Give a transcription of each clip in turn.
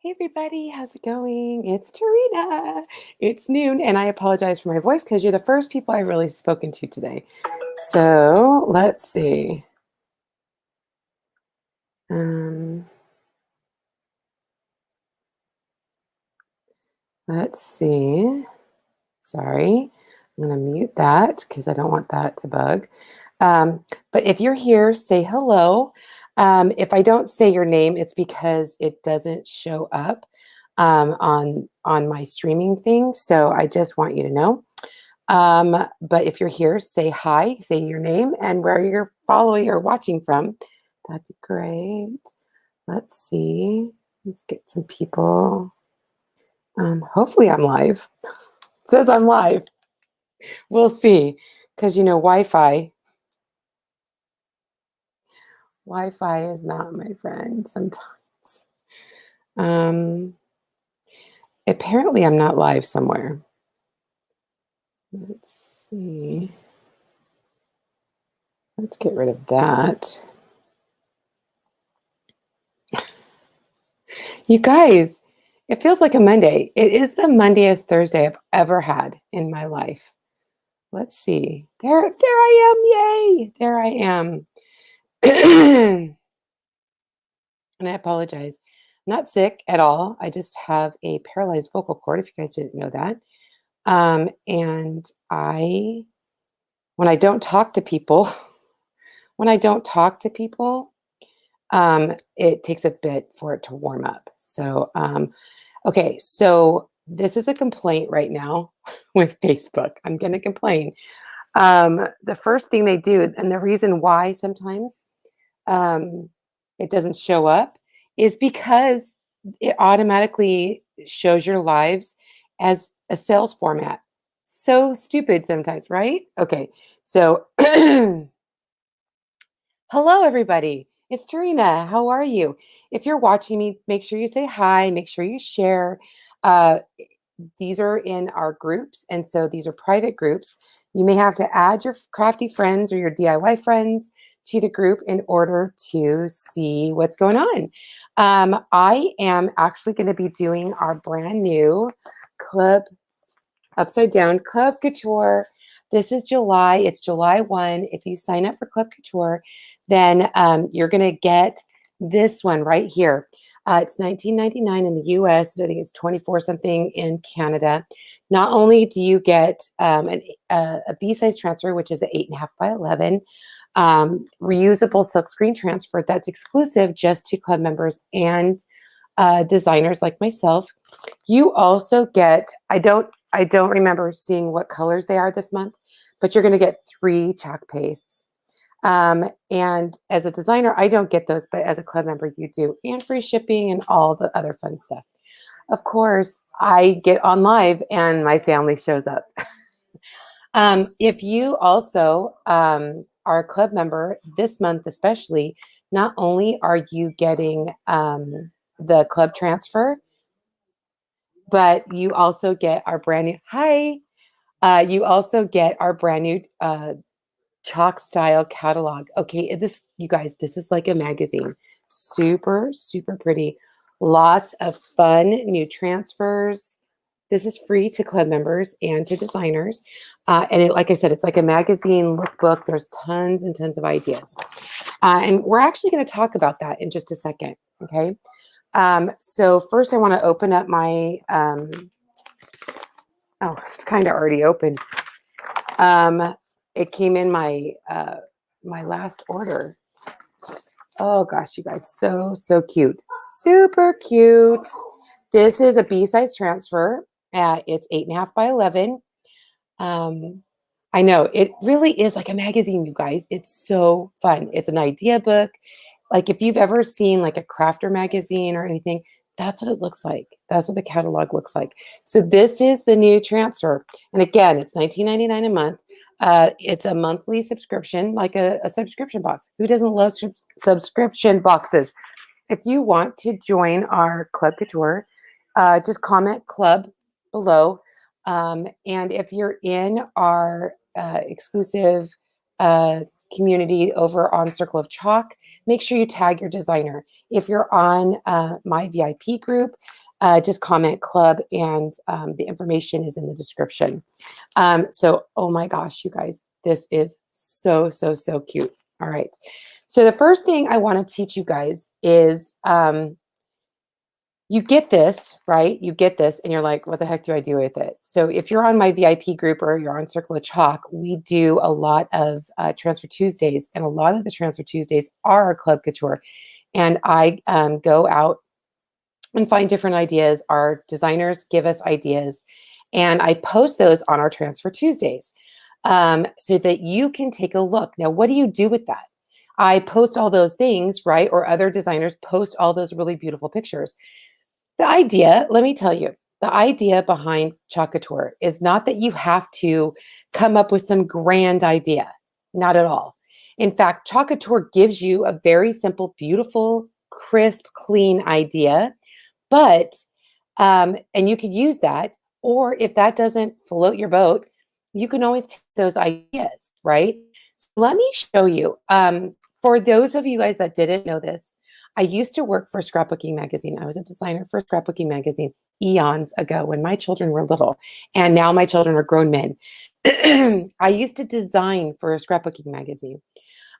Hey everybody, how's it going? It's Tarina. It's noon, and I apologize for my voice because you're the first people I've really spoken to today. So let's see. Um, let's see. Sorry, I'm going to mute that because I don't want that to bug. But if you're here, say hello. If I don't say your name, it's because it doesn't show up on my streaming thing. So I just want you to know. But if you're here, say hi, say your name and where you're following or watching from. That'd be great. Let's see. Let's get some people. Hopefully I'm live. It says I'm live. We'll see. Because Wi-Fi is not my friend sometimes. Um, apparently I'm not live somewhere. Let's see. Let's get rid of that. You guys, it feels like a Monday. It is the Mondayest Thursday I've ever had in my life. Let's see. There I am. Yay. There I am. And I apologize. I'm not sick at all. I just have a paralyzed vocal cord, if you guys didn't know that. And when I don't talk to people, when I don't talk to people, it takes a bit for it to warm up. So, okay, so this is a complaint right now with Facebook. I'm going to complain. The first thing they do, and the reason why sometimes um, it doesn't show up, is because it automatically shows your lives as a sales format. So stupid sometimes, right? Okay, so hello, everybody. It's Tarina. How are you? If you're watching me, make sure you say hi, make sure you share. Uh, these are in our groups, and so these are private groups. You may have to add your crafty friends or your DIY friends to the group in order to see what's going on. I am actually going to be doing our brand new Club Upside Down Club Couture. This is July. It's July 1. If you sign up for Club Couture, then you're going to get this one right here. It's $19.99 in the US. I think it's 24 something in Canada. Not only do you get a B-size transfer, which is an 8.5 by 11, reusable silkscreen transfer that's exclusive just to club members and designers like myself. You also get, I don't remember seeing what colors they are this month, but you're going to get 3 chalk pastes. And as a designer, I don't get those, but as a club member, you do, and free shipping and all the other fun stuff. Of course, I get on live and my family shows up. If you also are a club member this month, especially, not only are you getting the club transfer, but you also get our brand new, hi, you also get our brand new chalk style catalog. Okay, this, you guys, this is like a magazine. Super, super pretty. Lots of fun new transfers. This is free to club members and to designers. And like I said, it's like a magazine lookbook. There's tons and tons of ideas. And we're actually going to talk about that in just a second. Okay. So first I want to open up my, oh, it's kind of already open. It came in my my last order. Oh gosh, you guys, so cute, super cute. This is a B-size transfer. It's 8.5 by 11. I know it really is like a magazine, you guys. It's so fun. It's an idea book. Like if you've ever seen like a crafter magazine or anything, that's what it looks like. That's what the catalog looks like. So this is the new transfer. And again, it's $19.99 a month. It's a monthly subscription, like a subscription box. Who doesn't love subscription boxes? If you want to join our Club Couture, just comment club below. And if you're in our exclusive community over on Circle of Chalk, make sure you tag your designer. If you're on my VIP group, just comment club, and the information is in the description. So, oh my gosh, you guys, this is so, so, so cute. All right. So the first thing I want to teach you guys is you get this, right? You get this and you're like, what the heck do I do with it? So if you're on my VIP group or you're on Circle of Chalk, we do a lot of Transfer Tuesdays, and a lot of the Transfer Tuesdays are Club Couture. And I go out and find different ideas. Our designers give us ideas, and I post those on our Transfer Tuesdays so that you can take a look. Now, what do you do with that? I post all those things, right? Or other designers post all those really beautiful pictures. The idea, let me tell you, the idea behind Chalk Couture is not that you have to come up with some grand idea. Not at all. In fact, Chalk Couture gives you a very simple, beautiful, crisp, clean idea. But, and you could use that, or if that doesn't float your boat, you can always take those ideas, right? So let me show you. For those of you guys that didn't know this, I used to work for Scrapbooking Magazine. I was a designer for Scrapbooking Magazine eons ago when my children were little, and now my children are grown men. I used to design for a Scrapbooking Magazine.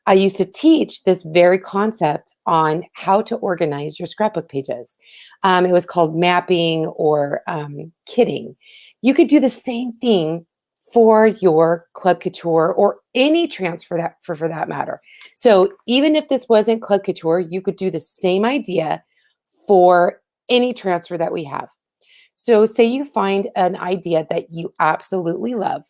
I used to teach this very concept on how to organize your scrapbook pages. It was called mapping or kitting. You could do the same thing for your Club Couture or any transfer that for that matter. So even if this wasn't Club Couture, you could do the same idea for any transfer that we have. So say you find an idea that you absolutely love.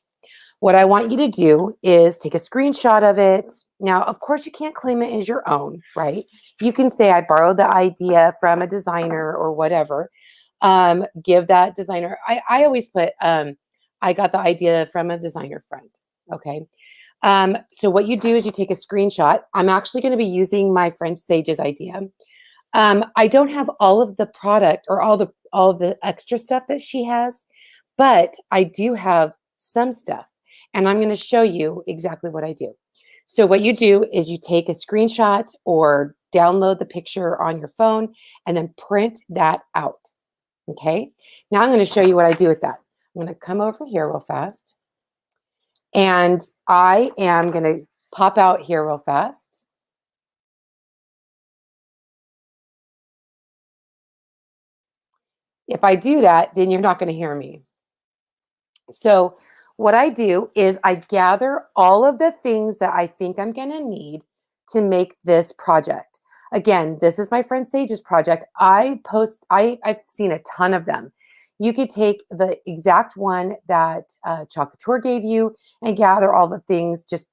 What I want you to do is take a screenshot of it. Now, of course, you can't claim it as your own, right? You can say, I borrowed the idea from a designer or whatever. Give that designer, I always put, I got the idea from a designer friend, okay? So what you do is you take a screenshot. I'm actually going to be using my friend Sage's idea. I don't have all of the product or all of the extra stuff that she has, but I do have some stuff. And I'm going to show you exactly what I do. So what you do is you take a screenshot or download the picture on your phone and then print that out. Okay. Now I'm going to show you what I do with that. I'm going to come over here real fast. And I am going to pop out here real fast. If I do that, then you're not going to hear me. So what I do is I gather all of the things that I think I'm going to need to make this project. Again, this is my friend Sage's project. I've seen a ton of them. You could take the exact one that Chalk Couture gave you and gather all the things. Just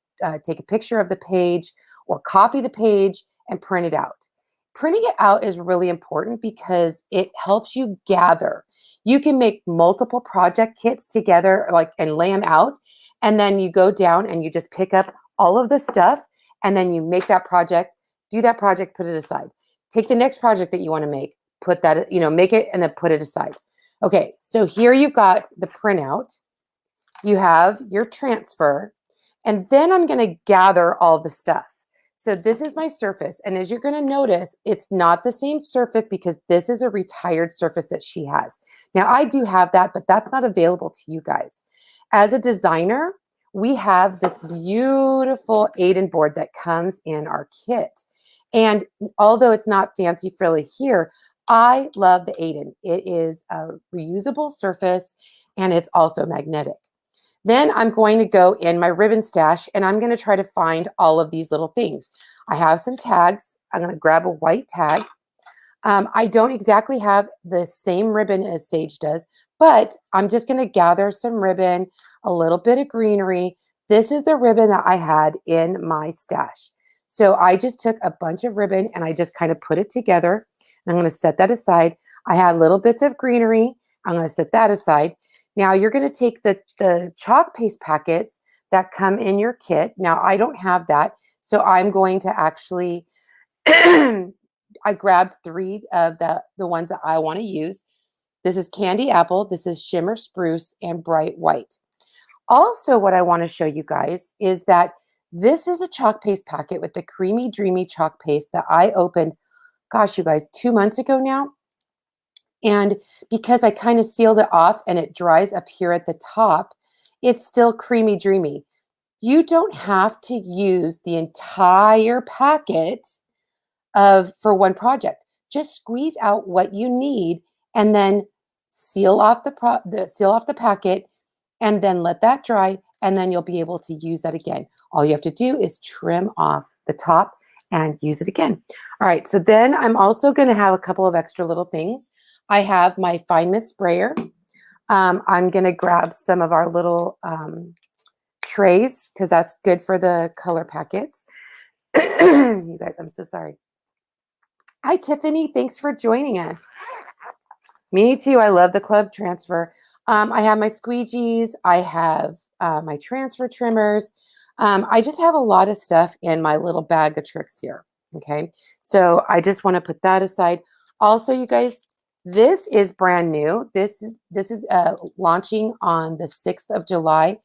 take a picture of the page or copy the page and print it out. Printing it out is really important because it helps you gather. You can make multiple project kits together, like, and lay them out. And then you go down and you just pick up all of the stuff and then you make that project, do that project, put it aside. Take the next project that you want to make, put that, make it and then put it aside. Okay, so here you've got the printout. You have your transfer, and then I'm going to gather all the stuff. So this is my surface. And as you're going to notice, it's not the same surface because this is a retired surface that she has. Now, I do have that, but that's not available to you guys. As a designer, we have this beautiful Aiden board that comes in our kit. And although it's not fancy frilly here, I love the Aiden. It is a reusable surface and it's also magnetic. Then I'm going to go in my ribbon stash and I'm going to try to find all of these little things. I have some tags. I'm going to grab a white tag. I don't exactly have the same ribbon as Sage does, but I'm just going to gather some ribbon, a little bit of greenery. This is the ribbon that I had in my stash. So I just took a bunch of ribbon and I just kind of put it together. I'm going to set that aside. I had little bits of greenery. I'm going to set that aside. Now you're going to take the chalk paste packets that come in your kit. Now I don't have that, so I'm going to actually, I grabbed 3 of the ones that I want to use. This is Candy Apple, this is Shimmer Spruce, and Bright White. Also, what I want to show you guys is that This is a chalk paste packet with the Creamy Dreamy chalk paste that I opened, gosh, you guys, 2 months ago now. And because I kind of sealed it off and it dries up here at the top, it's still creamy dreamy. You don't have to use the entire packet for one project. Just squeeze out what you need and then seal off seal off the packet and then let that dry, and then you'll be able to use that again. All you have to do is trim off the top and use it again. All right, so then I'm also going to have a couple of extra little things. I have my Fine Mist sprayer. I'm going to grab some of our little trays because that's good for the color packets. You guys, I'm so sorry. Hi, Tiffany. Thanks for joining us. Me too. I love the club transfer. I have my squeegees. I have my transfer trimmers. I just have a lot of stuff in my little bag of tricks here. Okay. So I just want to put that aside. Also, you guys, this is brand new. This is launching on the 6th of July.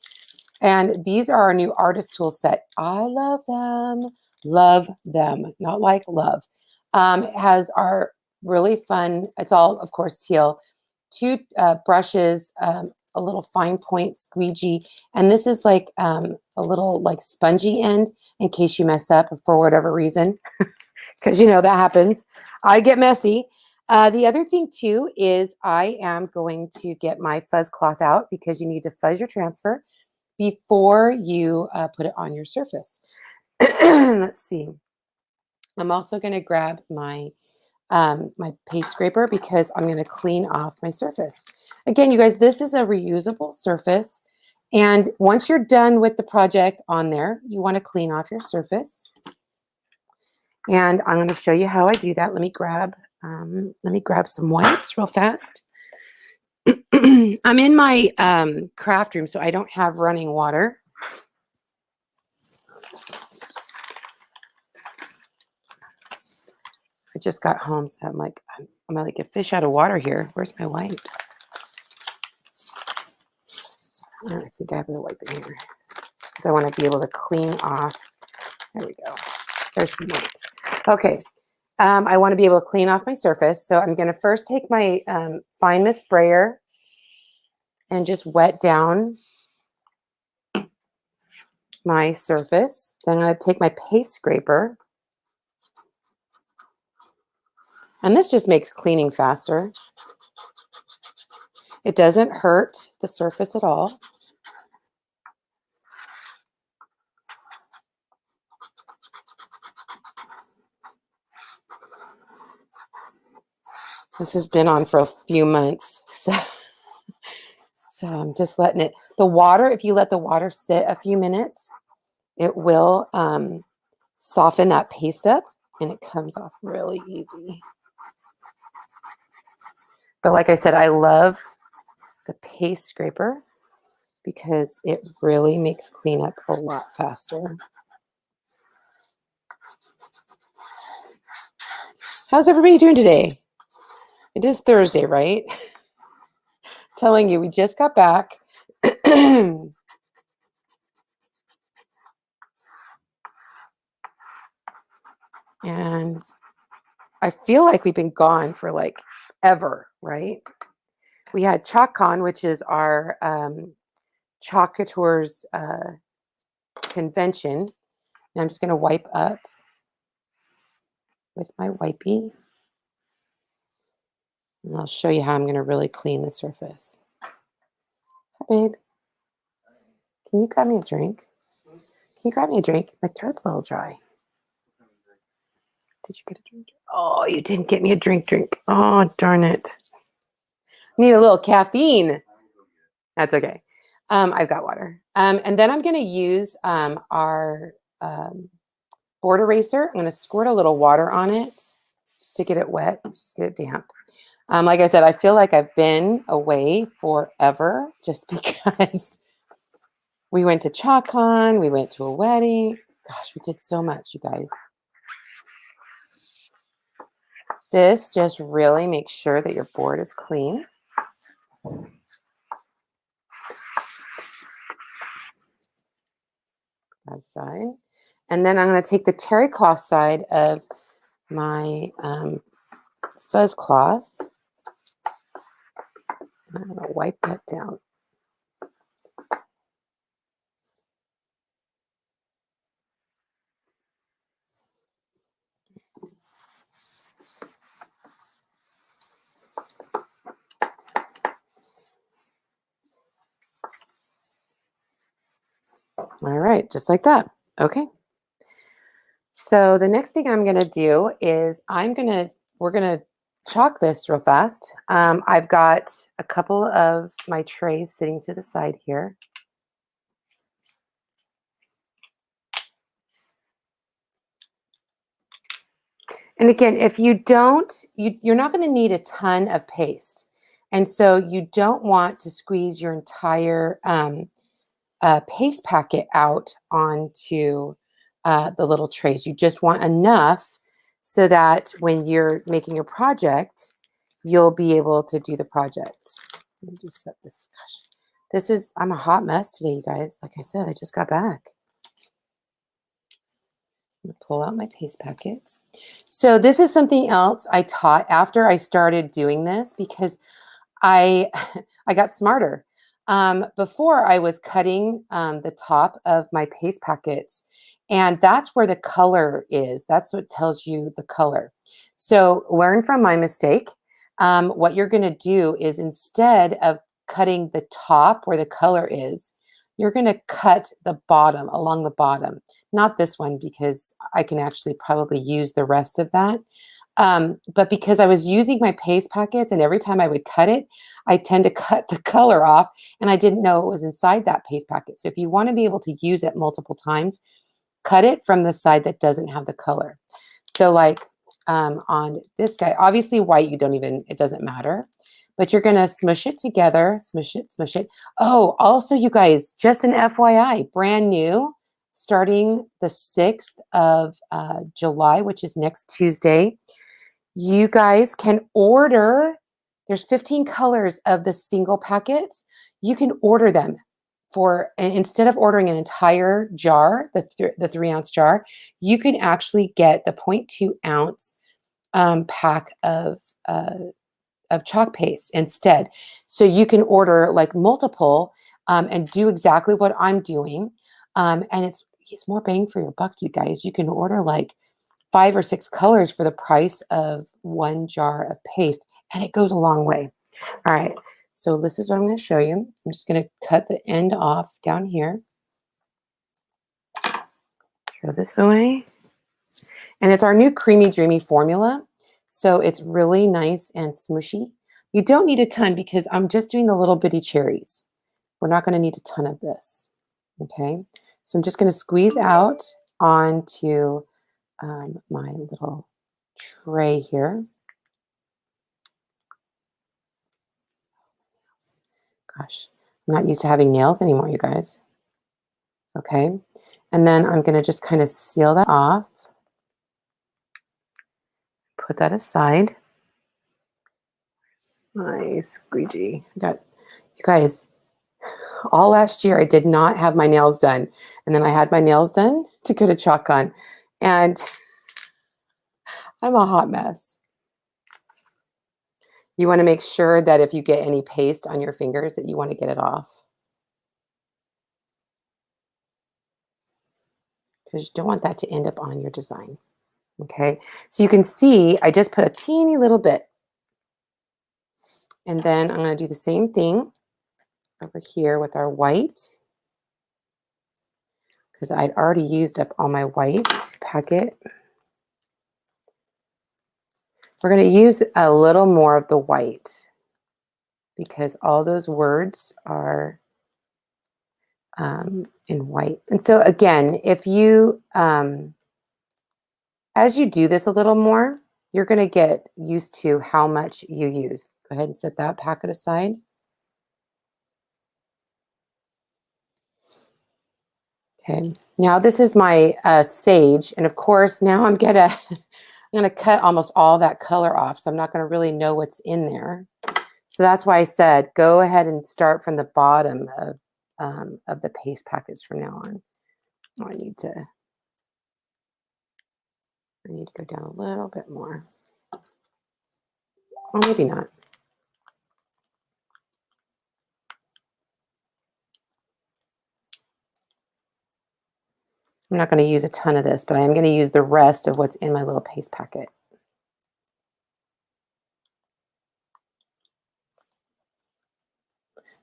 And these are our new artist tool set. I love them. Love them. Not like love. It has our really fun, it's all, of course, teal, 2 brushes, a little fine point squeegee. And this is like a little like spongy end in case you mess up for whatever reason. Because you know that happens. I get messy. The other thing too is I am going to get my fuzz cloth out because you need to fuzz your transfer before you put it on your surface. Let's see. I'm also going to grab my my paste scraper because I'm going to clean off my surface. Again, you guys, this is a reusable surface. And once you're done with the project on there, you want to clean off your surface. And I'm going to show you how I do that. Let me grab some wipes real fast. I'm in my craft room, so I don't have running water. I just got home, so I'm like a fish out of water here. Where's my wipes? I think I have a wipe in here because I want to be able to clean off. There we go. There's some wipes. Okay. I want to be able to clean off my surface. So I'm going to first take my Fine Mist sprayer and just wet down my surface. Then I'm going to take my paste scraper. And this just makes cleaning faster. It doesn't hurt the surface at all. This has been on for a few months. So I'm just letting it, the water, if you let the water sit a few minutes, it will soften that paste up and it comes off really easy. But like I said, I love the paste scraper because it really makes cleanup a lot faster. How's everybody doing today? It is Thursday, right? Telling you, we just got back. And I feel like we've been gone for like ever, right? We had ChalkCon, which is our Chalk Couture's convention. And I'm just going to wipe up with my wipey. And I'll show you how I'm going to really clean the surface. Hi, babe. Can you grab me a drink? Can you grab me a drink? My throat's a little dry. Did you get a drink? Oh, you didn't get me a drink. Oh, darn it. Need a little caffeine. That's okay. I've got water. And then I'm going to use our board eraser. I'm going to squirt a little water on it just to get it wet, just get it damp. Like I said, I feel like I've been away forever just because we went to ChalkCon, we went to a wedding. Gosh, we did so much, you guys. This just really makes sure that your board is clean. that side. And then I'm going to take the terry cloth side of my fuzz cloth. I'm going to wipe that down. All right, just like that. Okay. So the next thing I'm going to do is we're going to chalk this real fast. I've got a couple of my trays sitting to the side here. And again, if you don't, you're not going to need a ton of paste. And so you don't want to squeeze your entire paste packet out onto the little trays. You just want enough so that when you're making your project, you'll be able to do the project. Let me just set this. Gosh, I'm a hot mess today, you guys. Like I said, I just got back. I'm gonna pull out my paste packets. So this is something else I taught after I started doing this because I I got smarter. Before I was cutting the top of my paste packets, and that's where the color is. That's what tells you the color. So learn from my mistake. What you're going to do is instead of cutting the top where the color is, you're going to cut the bottom along the bottom. Not this one because I can actually probably use the rest of that. But because I was using my paste packets and every time I would cut it, I tend to cut the color off and I didn't know it was inside that paste packet. So if you want to be able to use it multiple times, cut it from the side that doesn't have the color. So like on this guy, obviously white, it doesn't matter, but you're going to smush it together, smush it, smush it. Oh, also you guys, just an FYI, brand new, starting the 6th of July, which is next Tuesday. You guys can order, there's 15 colors of the single packets. You can order them instead of ordering an entire jar, the 3-ounce jar, you can actually get the 0.2 ounce pack of chalk paste instead. So you can order like multiple and do exactly what I'm doing. And it's more bang for your buck, you guys. You can order like 5 or 6 colors for the price of 1 jar of paste, and it goes a long way. All right, so this is what I'm going to show you. I'm just going to cut the end off down here. Throw this away. And it's our new Creamy Dreamy formula, so it's really nice and smooshy. You don't need a ton because I'm just doing the little bitty cherries. We're not going to need a ton of this, okay? So I'm just going to squeeze out onto my little tray here. Gosh, I'm not used to having nails anymore, you guys. Okay, and then I'm going to just kind of seal that off. Put that aside. My squeegee. You guys, all last year I did not have my nails done. And then I had my nails done to go to Chalk Con. And I'm a hot mess. You want to make sure that if you get any paste on your fingers that you want to get it off. Because you don't want that to end up on your design. Okay, so you can see I just put a teeny little bit. And then I'm going to do the same thing over here with our white. Because I'd already used up all my white packet. We're going to use a little more of the white because all those words are in white. And so again, if you, as you do this a little more, you're going to get used to how much you use. Go ahead and set that packet aside. Okay, now this is my sage. And of course, now I'm going to cut almost all that color off. So I'm not going to really know what's in there. So that's why I said, go ahead and start from the bottom of the paste packets from now on. Oh, I need to go down a little bit more. Or maybe not. I'm not going to use a ton of this, but I am going to use the rest of what's in my little paste packet.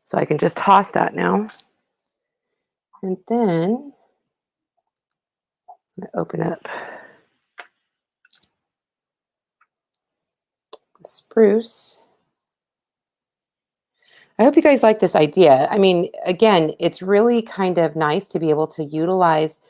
So I can just toss that now. And then I'm going to open up the spruce. I hope you guys like this idea. I mean, again, it's really kind of nice to be able to utilize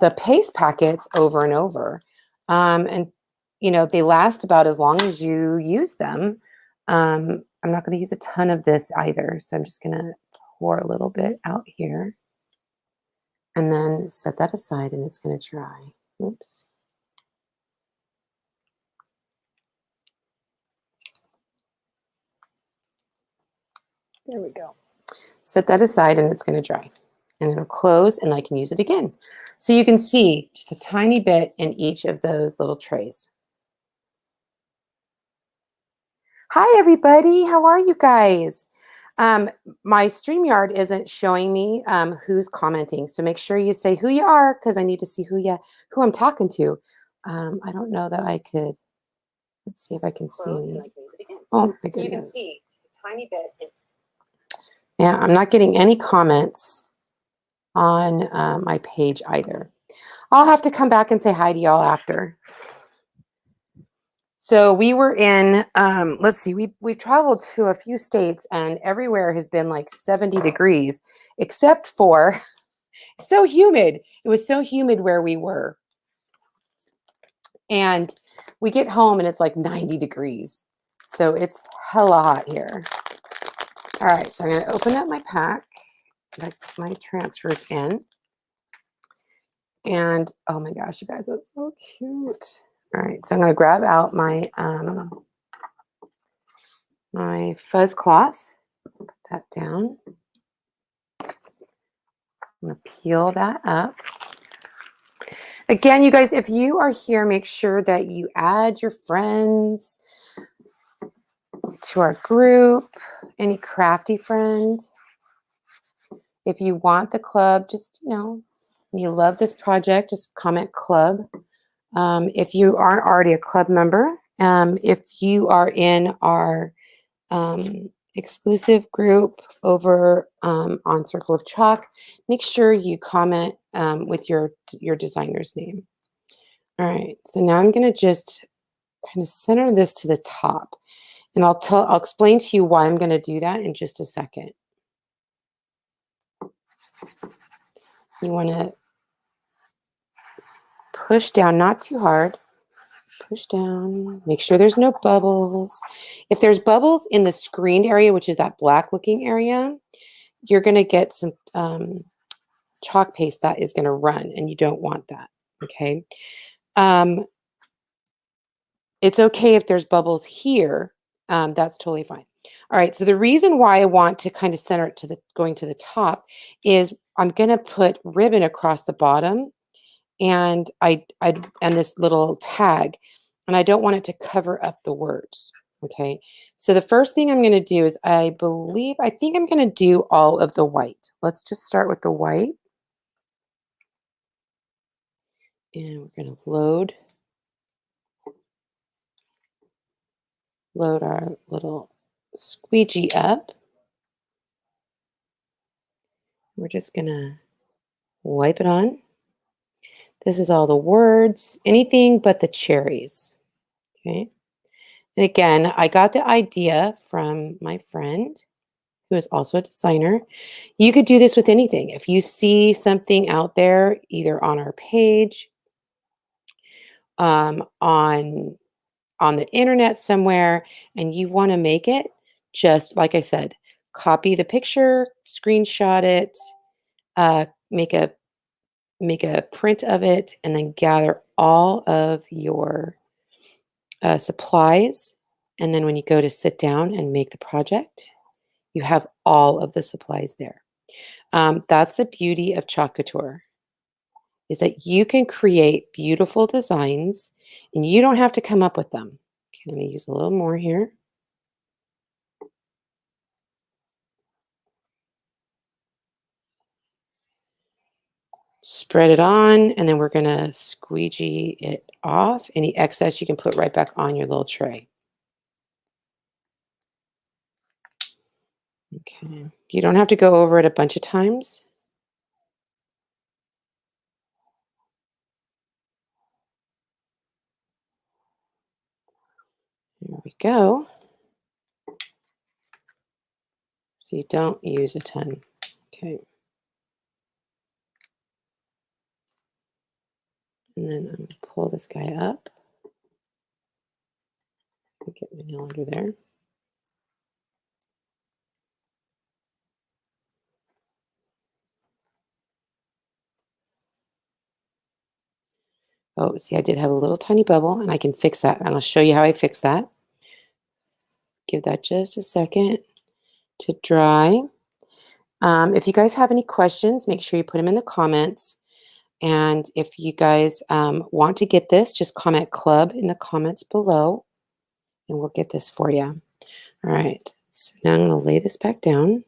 the paste packets over and over. And, you know, they last about as long as you use them. I'm not going to use a ton of this either. So I'm just going to pour a little bit out here and then set that aside and it's going to dry. Oops. There we go. Set that aside and it's going to dry. And it'll close and I can use it again. So you can see just a tiny bit in each of those little trays. Hi, everybody. How are you guys? My StreamYard isn't showing me who's commenting. So make sure you say who you are because I need to see who I'm talking to. I don't know that I could. Let's see if I can see any. Oh, my goodness. So you can see just a tiny bit. Yeah, I'm not getting any comments on my page either. I'll have to come back and say hi to y'all after. So we were in, let's see, we've traveled to a few states and everywhere has been like 70 degrees, except for so humid. It was so humid where we were. And we get home and it's like 90 degrees. So it's hella hot here. All right, so I'm going to open up my pack, put my transfers in. And oh my gosh, you guys, that's so cute. All right, so I'm going to grab out my my fuzz cloth, put that down. I'm going to peel that up. Again, you guys, if you are here, make sure that you add your friends to our group, any crafty friend. If you want the club, just, you know, you love this project, just comment club. If you aren't already a club member, if you are in our exclusive group over on Circle of Chalk, make sure you comment with your designer's name. All right, so now I'm going to just kind of center this to the top, and I'll explain to you why I'm going to do that in just a second. You want to push down, not too hard. Push down, make sure there's no bubbles. If there's bubbles in the screened area, which is that black looking area, you're going to get some chalk paste that is going to run, and you don't want that, okay? It's okay if there's bubbles here. That's totally fine. All right, so the reason why I want to kind of center it to going to the top is I'm going to put ribbon across the bottom and and this little tag, and I don't want it to cover up the words. Okay, so the first thing I'm going to do is I think I'm going to do all of the white. Let's just start with the white. And we're going to load our little squeegee up. We're just going to wipe it on. This is all the words, anything but the cherries. Okay. And again, I got the idea from my friend who is also a designer. You could do this with anything. If you see something out there, either on our page, on the internet somewhere, and you want to make it, just like I said, copy the picture, screenshot it, make a print of it, and then gather all of your supplies. And then when you go to sit down and make the project, you have all of the supplies there. That's the beauty of Chalk Couture. is that you can create beautiful designs and you don't have to come up with them. Okay, I'm going to use a little more here. Spread it on, and then we're going to squeegee it off. Any excess you can put right back on your little tray. Okay. You don't have to go over it a bunch of times. There we go. So you don't use a ton. Okay. And then I'm going to pull this guy up. Get my nail under there. Oh, see, I did have a little tiny bubble, and I can fix that. And I'll show you how I fix that. Give that just a second to dry. If you guys have any questions, make sure you put them in the comments. And if you guys want to get this, just comment club in the comments below, and we'll get this for you. All right, so now I'm going to lay this back down.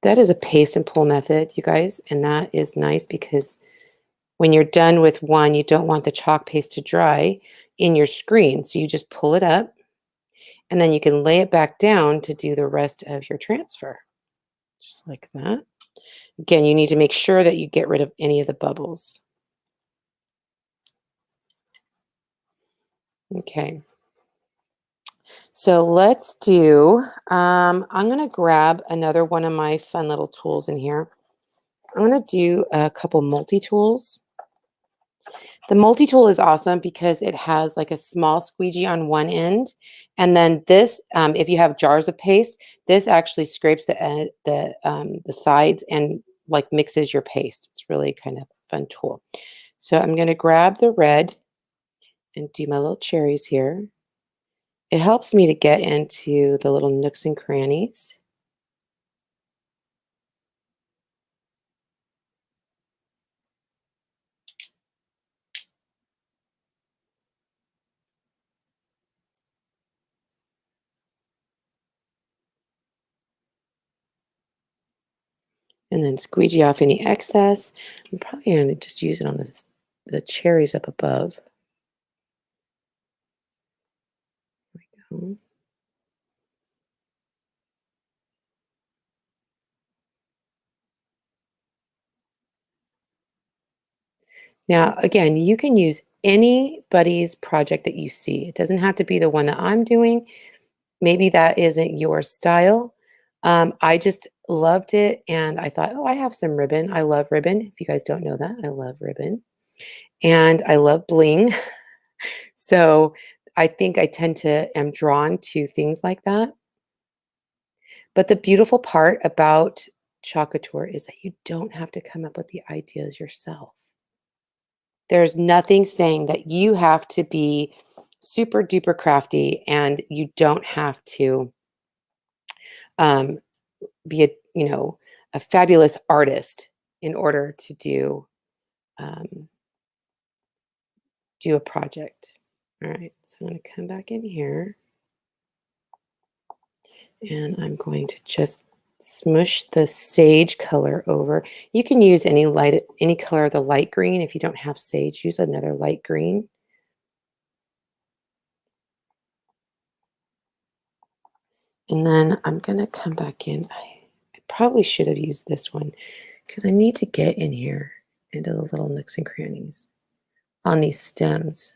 That is a paste and pull method, you guys, and that is nice because when you're done with one, you don't want the chalk paste to dry in your screen. So you just pull it up, and then you can lay it back down to do the rest of your transfer. Just like that. Again, you need to make sure that you get rid of any of the bubbles. Okay. So let's do, I'm going to grab another one of my fun little tools in here. I'm going to do a couple multi-tools. The multi-tool is awesome because it has like a small squeegee on one end. And then this, if you have jars of paste, this actually scrapes the sides and like mixes your paste. It's really kind of a fun tool. So I'm going to grab the red and do my little cherries here. It helps me to get into the little nooks and crannies. And then squeegee off any excess. I'm probably going to just use it on the cherries up above. There we go. Now, again, you can use anybody's project that you see. It doesn't have to be the one that I'm doing. Maybe that isn't your style. I just loved it, and I thought, oh, I have some ribbon. I love ribbon. If you guys don't know that, I love ribbon. And I love bling. So I think I am drawn to things like that. But the beautiful part about Chalk Couture is that you don't have to come up with the ideas yourself. There's nothing saying that you have to be super duper crafty, and you don't have to um, be a fabulous artist in order to um, do a project. All right, so I'm going to come back in here, and I'm going to just smush the sage color over. You can use any color of the light green. If you don't have sage, use another light green. And then I'm going to come back in. I probably should have used this one because I need to get in here into the little nooks and crannies on these stems.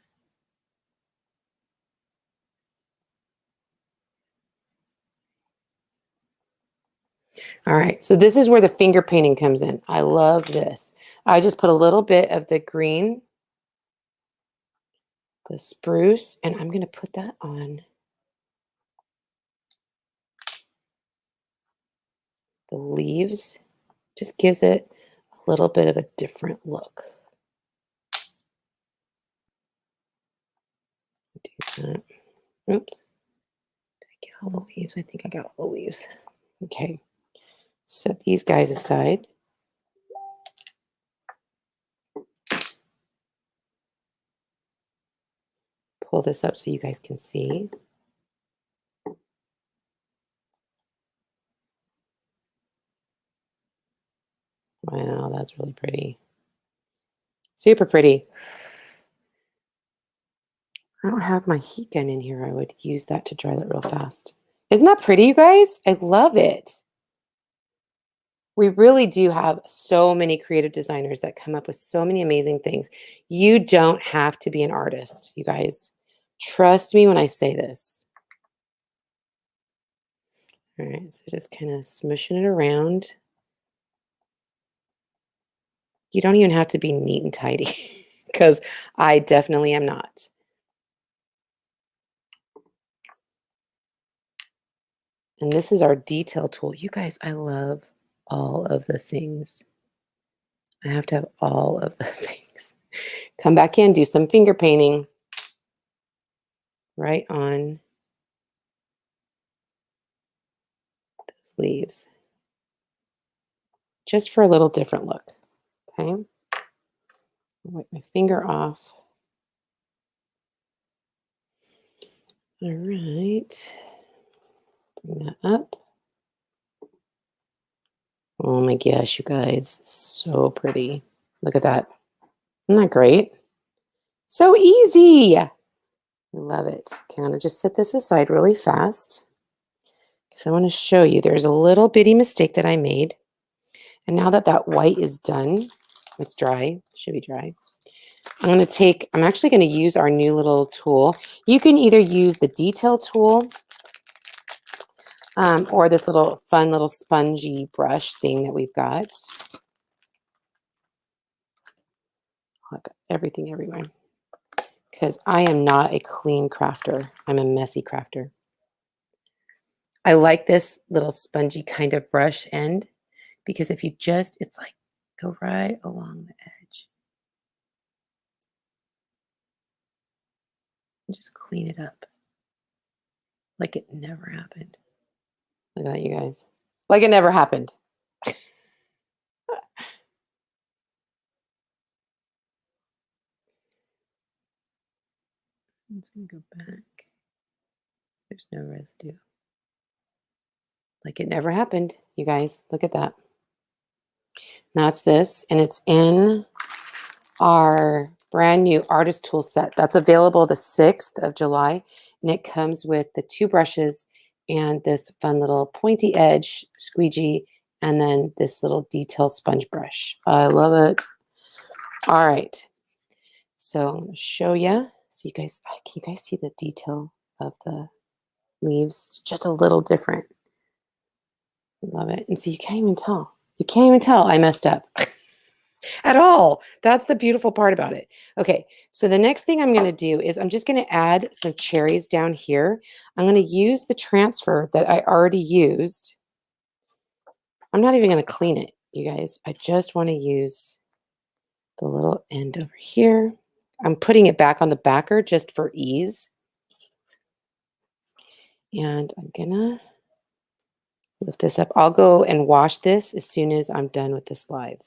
All right, so this is where the finger painting comes in. I love this. I just put a little bit of the green, the spruce, and I'm going to put that on the leaves. Just gives it a little bit of a different look. Do that. Oops. Did I get all the leaves? I think I got all the leaves. Okay. Set these guys aside. pull this up so you guys can see. Wow, that's really pretty. Super pretty. I don't have my heat gun in here. I would use that to dry that real fast. Isn't that pretty, you guys? I love it. We really do have so many creative designers that come up with so many amazing things. You don't have to be an artist, you guys. Trust me when I say this. All right, so just kind of smushing it around. You don't even have to be neat and tidy because I definitely am not. And this is our detail tool. You guys, I love all of the things. I have to have all of the things. Come back in, do some finger painting right on those leaves. Just for a little different look. Okay. Wipe my finger off. All right. Bring that up. Oh my gosh, you guys. So pretty. Look at that. Isn't that great? So easy. I love it. Okay, I'm going to just set this aside really fast because I want to show you there's a little bitty mistake that I made. And now that that white is done, it's dry. It should be dry. I'm actually going to use our new little tool. You can either use the detail tool or this little fun little spongy brush thing that we've got. I got everything everywhere because I am not a clean crafter. I'm a messy crafter. I like this little spongy kind of brush end because if you just, it's like go right along the edge and just clean it up like it never happened. Look at that, you guys. Like it never happened. I'm just going to go back. There's no residue. Like it never happened, you guys. Look at that. That's this, and it's in our brand new artist tool set that's available the 6th of July, and it comes with the 2 brushes and this fun little pointy edge squeegee, and then this little detail sponge brush. I love it. All right, so I'm going to show you. So you guys, can you guys see the detail of the leaves? It's just a little different. Love it. And so you can't even tell. You can't even tell I messed up at all. That's the beautiful part about it. Okay, so the next thing I'm going to do is I'm just going to add some cherries down here. I'm going to use the transfer that I already used. I'm not even going to clean it, you guys. I just want to use the little end over here. I'm putting it back on the backer just for ease. And I'm going to lift this up. I'll go and wash this as soon as I'm done with this live.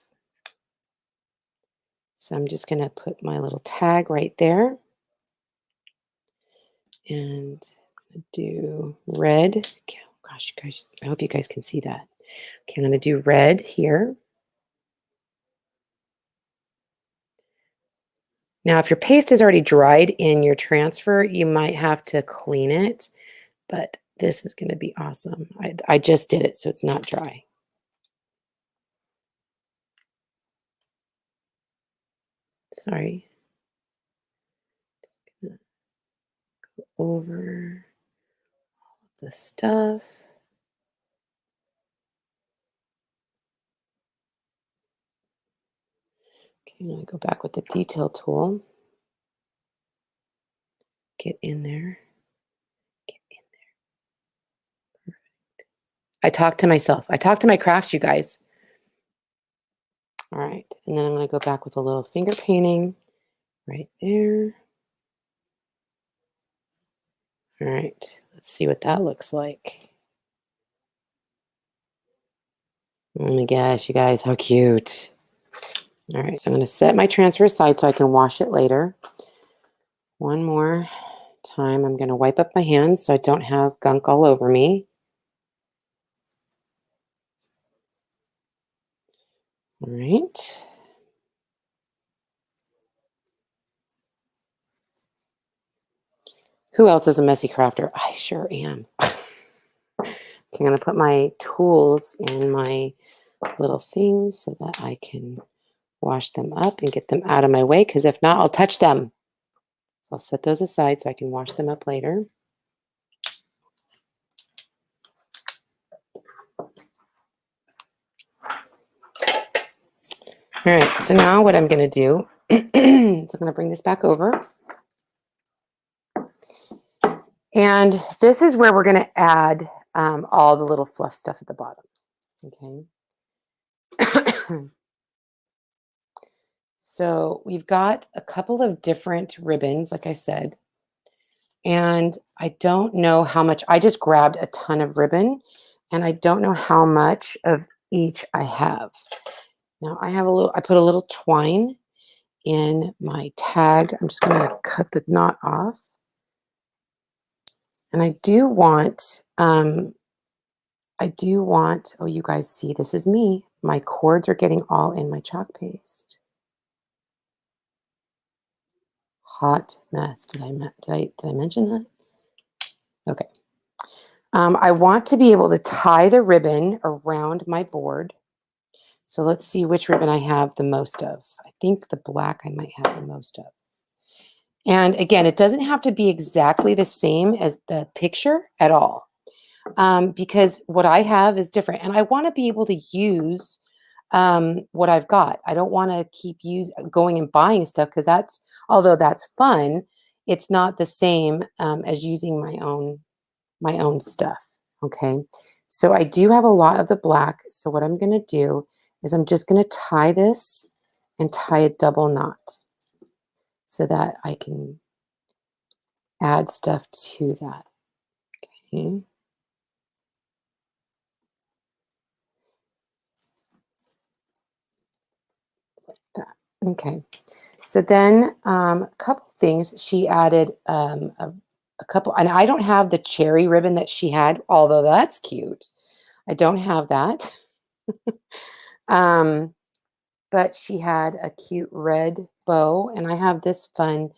So I'm just going to put my little tag right there. And I'm going to do red. Okay, oh gosh, you guys, I hope you guys can see that. Okay, I'm going to do red here. Now, if your paste is already dried in your transfer, you might have to clean it, but this is going to be awesome. I just did it, so it's not dry. Sorry. Go over all of the stuff. Okay, I'm going to go back with the detail tool. Get in there. Get in there. Perfect. I talk to myself. I talk to my crafts, you guys. All right, and then I'm going to go back with a little finger painting right there. All right, let's see what that looks like. Oh my gosh, you guys, how cute. All right, so I'm going to set my transfer aside so I can wash it later. One more time, I'm going to wipe up my hands so I don't have gunk all over me. All right. Who else is a messy crafter? I sure am. Okay, I'm going to put my tools in my little things so that I can wash them up and get them out of my way, because if not, I'll touch them. So I'll set those aside so I can wash them up later. All right, so now what I'm going to do is I'm going to bring this back over. And this is where we're going to add all the little fluff stuff at the bottom. Okay. So we've got a couple of different ribbons, like I said, and I don't know how much. I just grabbed a ton of ribbon, and I don't know how much of each I have. Now I put a little twine in my tag. I'm just going to cut the knot off. And I do want, oh, you guys see, this is me. My cords are getting all in my chalk paste. Hot mess. Did I mention that? Okay. I want to be able to tie the ribbon around my board. So let's see which ribbon I have the most of. I think the black I might have the most of. And again, it doesn't have to be exactly the same as the picture at all, because what I have is different. And I want to be able to use what I've got. I don't want to keep going and buying stuff, because although that's fun, it's not the same as using my own stuff. Okay. So I do have a lot of the black. So what I'm going to do is I'm just going to tie this and tie a double knot so that I can add stuff to that. Okay. Like that. Okay. So then a couple things. She added a couple, and I don't have the cherry ribbon that she had, although that's cute. I don't have that. But she had a cute red bow, and I have this fun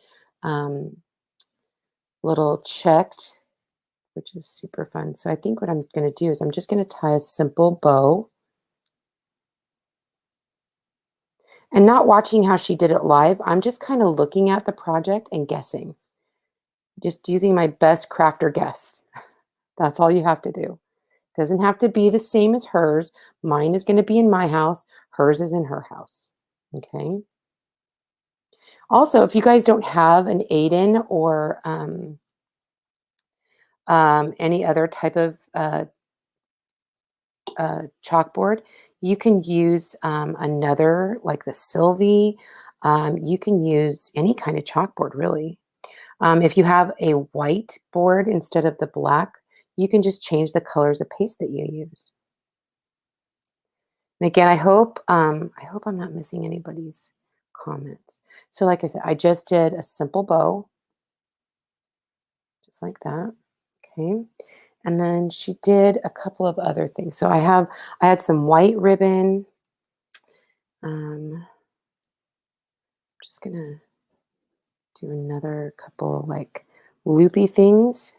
little checked, which is super fun. So I think what I'm going to do is I'm just going to tie a simple bow. And not watching how she did it live, I'm just kind of looking at the project and guessing. Just using my best crafter guess. That's all you have to do. Doesn't have to be the same as hers. Mine is going to be in my house. Hers is in her house. Okay. Also, if you guys don't have an Aiden or any other type of chalkboard, you can use another, like the Sylvie. You can use any kind of chalkboard, really. If you have a white board instead of the black, you can just change the colors of paste that you use. And again, I hope I'm not missing anybody's comments. So like I said, I just did a simple bow, just like that. Okay. And then she did a couple of other things. So I had some white ribbon. Just gonna do another couple like loopy things.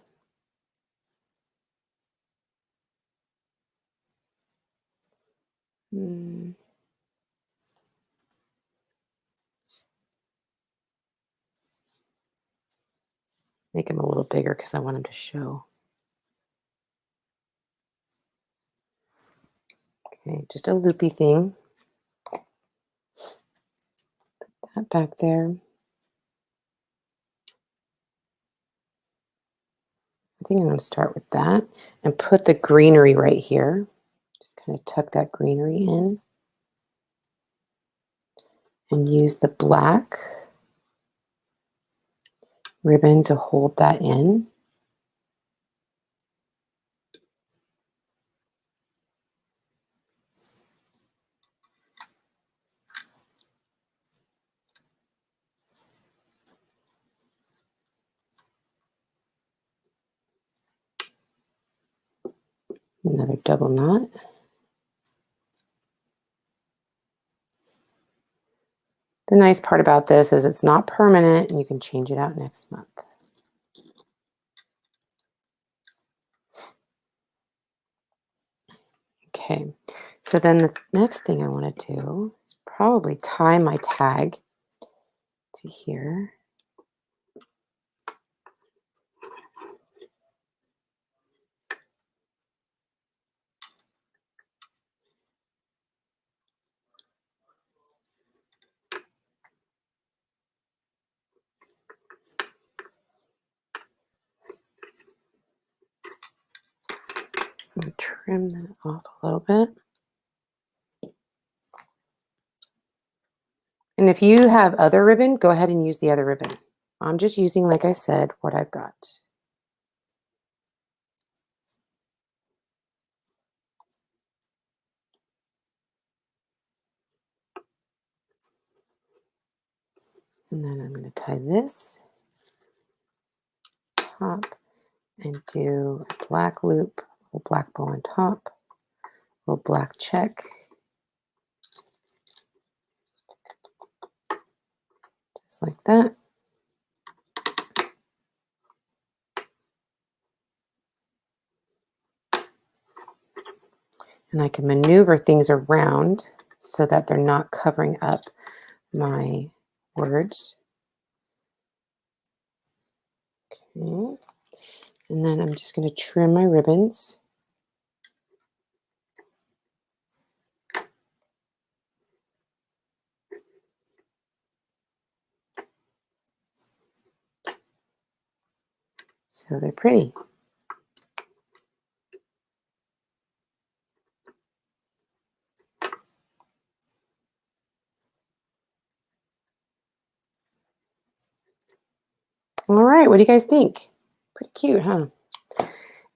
Make them a little bigger because I want them to show. Okay, just a loopy thing. Put that back there. I think I'm going to start with that and put the greenery right here. Just kind of tuck that greenery in and use the black ribbon to hold that in. Another double knot. The nice part about this is it's not permanent and you can change it out next month. Okay, so then the next thing I want to do is probably tie my tag to here. I'm going to trim that off a little bit. And if you have other ribbon, go ahead and use the other ribbon. I'm just using, like I said, what I've got. And then I'm going to tie this top and do a black loop, a black bow on top, a little black check. Just like that. And I can maneuver things around so that they're not covering up my words. Okay. And then I'm just going to trim my ribbons. So they're pretty. All right, what do you guys think? Pretty cute, huh?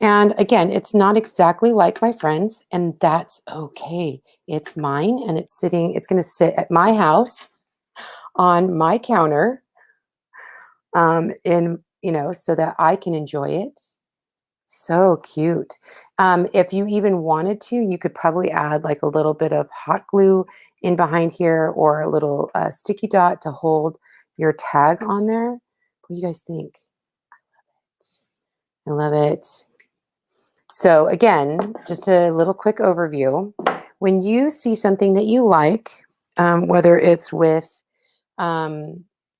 And again, it's not exactly like my friends, and that's okay. It's mine, and it's going to sit at my house on my counter, so that I can enjoy it. So cute. If you even wanted to, you could probably add like a little bit of hot glue in behind here or a little sticky dot to hold your tag on there. What do you guys think? I love it. So again, just a little quick overview. When you see something that you like, whether it's with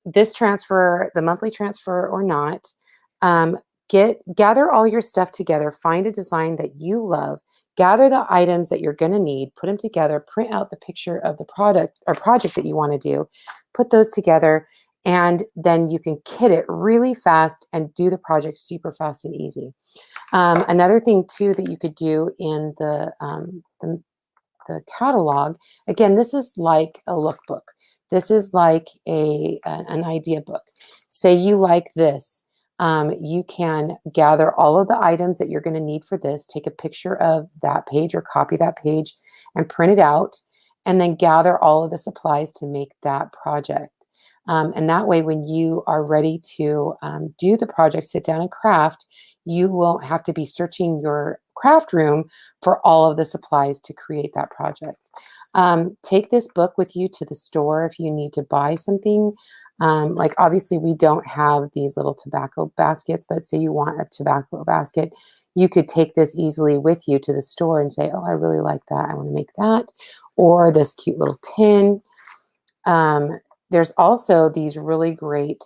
this transfer, the monthly transfer or not, gather all your stuff together, find a design that you love, gather the items that you're going to need, put them together, print out the picture of the product or project that you want to do, put those together, and then you can kit it really fast and do the project super fast and easy. Another thing too that you could do in the catalog, again, this is like a lookbook. This is like an idea book. Say you like this. You can gather all of the items that you're going to need for this, take a picture of that page or copy that page and print it out, and then gather all of the supplies to make that project. And that way, when you are ready to do the project, sit down and craft, you won't have to be searching your craft room for all of the supplies to create that project. Take this book with you to the store if you need to buy something. Like obviously we don't have these little tobacco baskets, but say you want a tobacco basket, you could take this easily with you to the store and say, oh, I really like that. I want to make that. Or this cute little tin. There's also these really great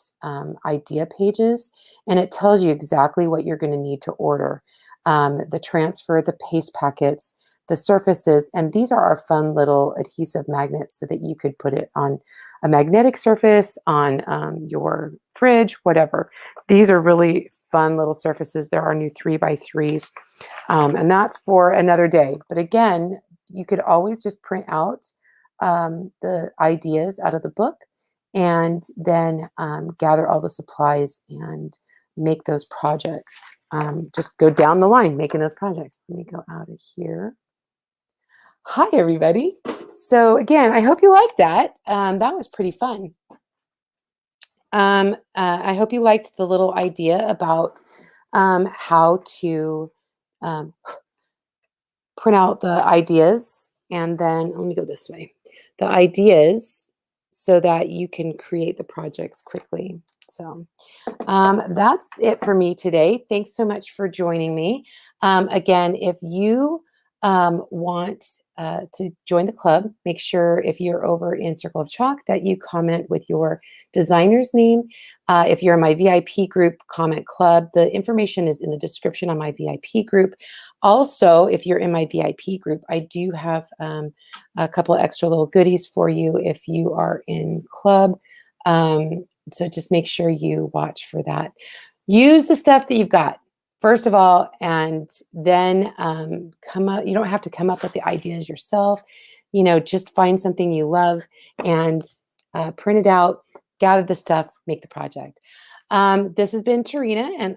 idea pages, and it tells you exactly what you're going to need to order. The transfer, the paste packets, the surfaces, and these are our fun little adhesive magnets so that you could put it on a magnetic surface, on your fridge, whatever. These are really fun little surfaces. There are new 3x3s, and that's for another day. But again, you could always just print out the ideas out of the book and then gather all the supplies and make those projects. Just go down the line making those projects. Let me go out of here. Hi, everybody. So again, I hope you liked that. That was pretty fun. I hope you liked the little idea about how to print out the ideas, and then let me go this way. The ideas so that you can create the projects quickly. So that's it for me today. Thanks so much for joining me. Again, if you want to join the club, make sure if you're over in Circle of Chalk that you comment with your designer's name. If you're in my VIP group, comment club. The information is in the description on my VIP group. Also, if you're in my VIP group, I do have a couple of extra little goodies for you if you are in club. So just make sure you watch for that. Use the stuff that you've got, first of all, and then come up. You don't have to come up with the ideas yourself. Just find something you love and print it out, gather the stuff, make the project. This has been Tarina, and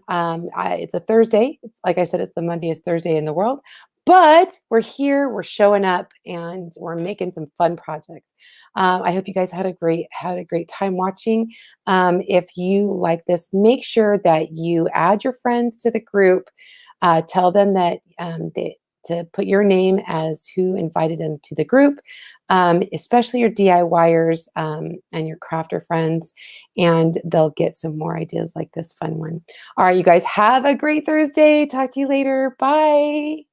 it's a Thursday. Like I said, it's the Monday-est Thursday in the world. But we're here, we're showing up, and we're making some fun projects. I hope you guys had a great time watching. If you like this, make sure that you add your friends to the group. Tell them that to put your name as who invited them to the group, especially your DIYers and your crafter friends, and they'll get some more ideas like this fun one. All right, you guys have a great Thursday. Talk to you later. Bye.